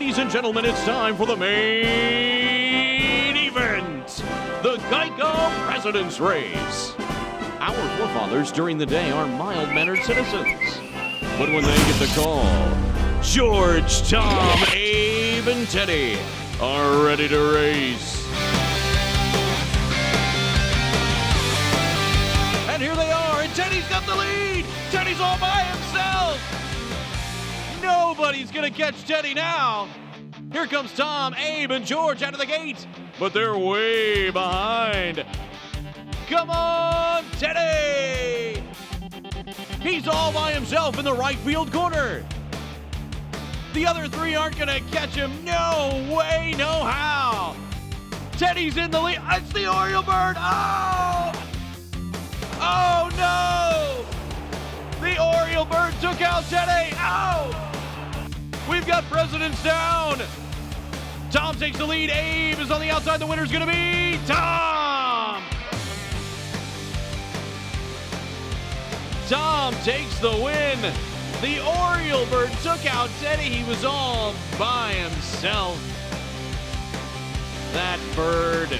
Ladies and gentlemen, it's time for the main event, the Geico President's Race. Our forefathers during the day are mild-mannered citizens. But when they get the call, George, Tom, Abe, and Teddy are ready to race. And here they are, and Teddy's got the lead. Teddy's all by himself. Nobody's gonna catch Teddy now. Here comes Tom, Abe, and George out of the gate, but they're way behind. Come on, Teddy! He's all by himself in the right field corner. The other three aren't gonna catch him. No way, no how. Teddy's in the lead. It's the Oriole Bird. Oh! Oh no! The Oriole Bird took out Teddy. Oh! We've got Presidents down. Tom takes the lead. Abe is on the outside. The winner's gonna be Tom. Tom takes the win. The Oriole Bird took out Teddy. He was all by himself. That bird